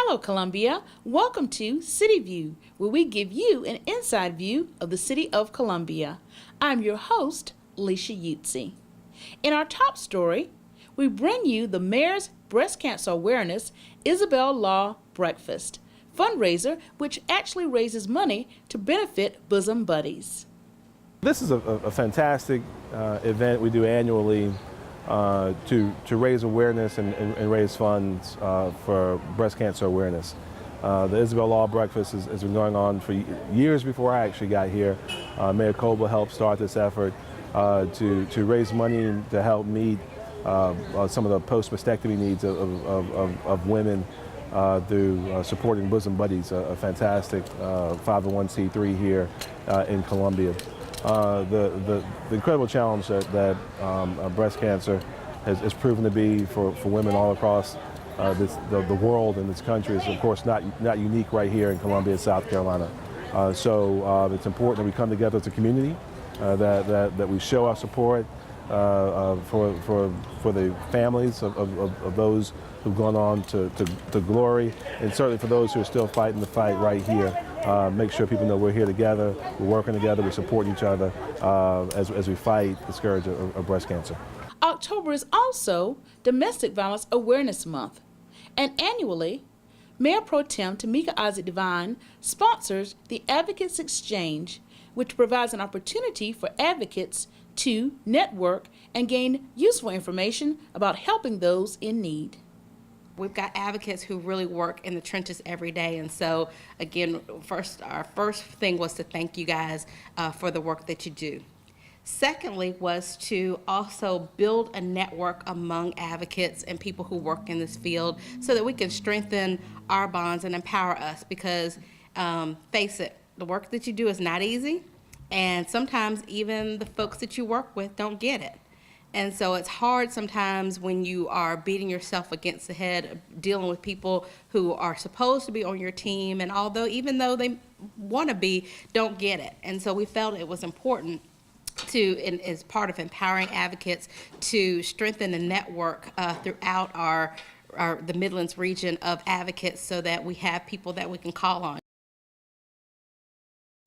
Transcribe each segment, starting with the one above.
Hello, Columbia. Welcome to City View, where we give you an inside view of the city of Columbia. I'm your host, Alicia Utsi. In our top story, we bring you the Mayor's Breast Cancer Awareness Isabel Law Breakfast fundraiser, which actually raises money to benefit bosom buddies. This is a fantastic event we do annually to raise awareness and raise funds for breast cancer awareness. The Isabel Law Breakfast has been going on for years before I actually got here. Mayor Coble helped start this effort to raise money to help meet some of the post-mastectomy needs of women through supporting Bosom Buddies, a fantastic 501c3 here in Columbia. The incredible challenge that breast cancer has proven to be for women all across the world and this country is, of course, not unique right here in Columbia, South Carolina. So it's important that we come together as a community, that we show our support for the families of those who've gone on to glory, and certainly for those who are still fighting the fight right here. Make sure people know we're here together, we're working together, we're supporting each other as we fight the scourge of breast cancer. October is also Domestic Violence Awareness Month, and annually, Mayor Pro Tem Tamika Isaac Devine sponsors the Advocates Exchange, which provides an opportunity for advocates to network and gain useful information about helping those in need. We've got advocates who really work in the trenches every day, and so again, our first thing was to thank you guys for the work that you do. Secondly was to also build a network among advocates and people who work in this field so that we can strengthen our bonds and empower us, because face it, the work that you do is not easy, and sometimes even the folks that you work with don't get it. And so it's hard sometimes when you are beating yourself against the head, dealing with people who are supposed to be on your team, and even though they want to be, don't get it. And so we felt it was important to, as part of empowering advocates, to strengthen the network throughout the Midlands region of advocates so that we have people that we can call on.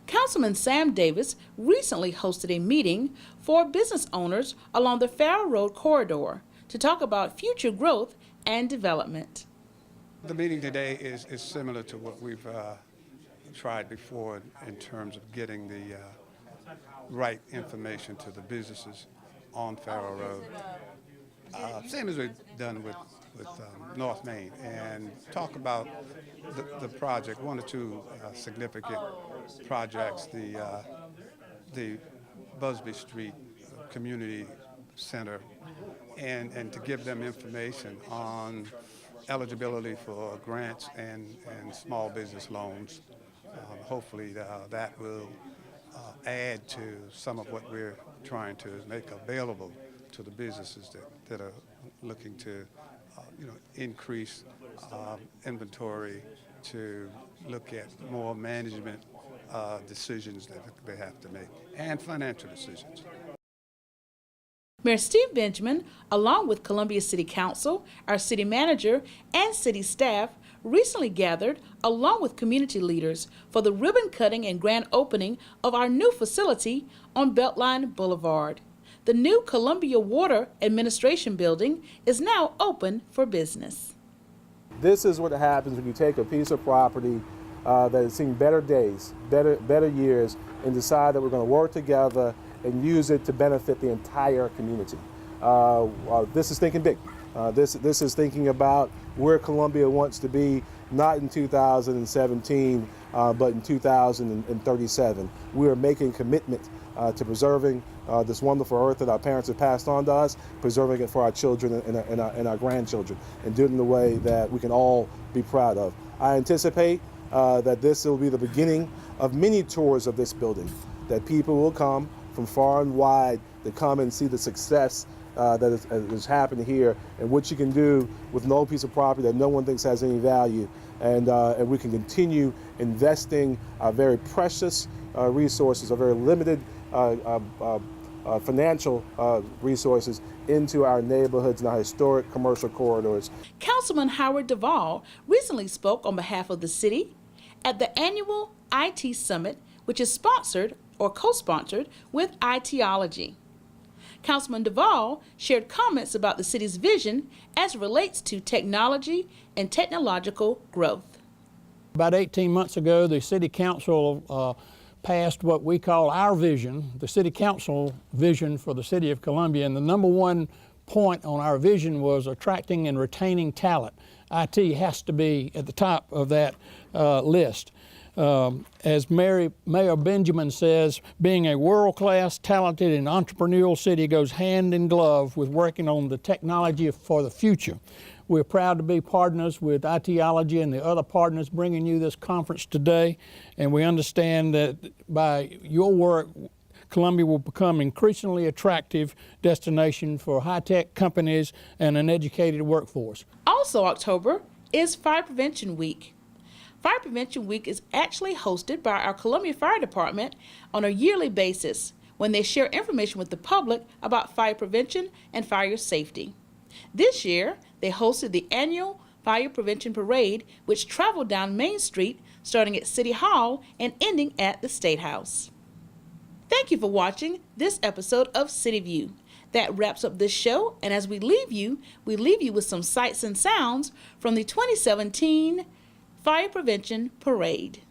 Councilman Sam Davis recently hosted a meeting for business owners along the Farrow Road corridor to talk about future growth and development. The meeting today is similar to what we've tried before in terms of getting the right information to the businesses on Farrow Road. Same as we've done with North Main, and talk about the project, one or two significant projects, the Busby Street Community Center, and to give them information on eligibility for grants and small business loans. Hopefully that will add to some of what we're trying to make available to the businesses that are looking to increase inventory, to look at more management decisions that they have to make, and financial decisions. Mayor Steve Benjamin, along with Columbia City Council, our city manager, and city staff, recently gathered along with community leaders for the ribbon cutting and grand opening of our new facility on Beltline Boulevard. The new Columbia Water Administration building is now open for business. This is what happens when you take a piece of property that has seen better days, better years, and decide that we're going to work together and use it to benefit the entire community. This is thinking big. This is thinking about where Columbia wants to be, not in 2017, but in 2037. We are making a commitment to preserving this wonderful earth that our parents have passed on to us, preserving it for our children and our grandchildren, and doing it in a way that we can all be proud of. I anticipate that this will be the beginning of many tours of this building, that people will come from far and wide to come and see the success that is happening here, and what you can do with an old piece of property that no one thinks has any value, and we can continue investing our very precious resources, our very limited financial resources into our neighborhoods and our historic commercial corridors. Councilman Howard Duvall recently spoke on behalf of the city at the annual IT Summit, which is sponsored or co-sponsored with ITology. Councilman Duvall shared comments about the city's vision as it relates to technology and technological growth. About 18 months ago, the City Council passed what we call our vision, the City Council vision for the City of Columbia, and the number one point on our vision was attracting and retaining talent. IT has to be at the top of that list. As Mayor Benjamin says, being a world-class, talented, and entrepreneurial city goes hand in glove with working on the technology for the future. We're proud to be partners with ITology and the other partners bringing you this conference today, and we understand that by your work, Columbia will become an increasingly attractive destination for high-tech companies and an educated workforce. Also October is Fire Prevention Week. Fire Prevention Week is actually hosted by our Columbia Fire Department on a yearly basis when they share information with the public about fire prevention and fire safety. This year, they hosted the annual Fire Prevention Parade, which traveled down Main Street, starting at City Hall and ending at the State House. Thank you for watching this episode of City View. That wraps up this show, and as we leave you with some sights and sounds from the 2017 Fire Prevention Parade.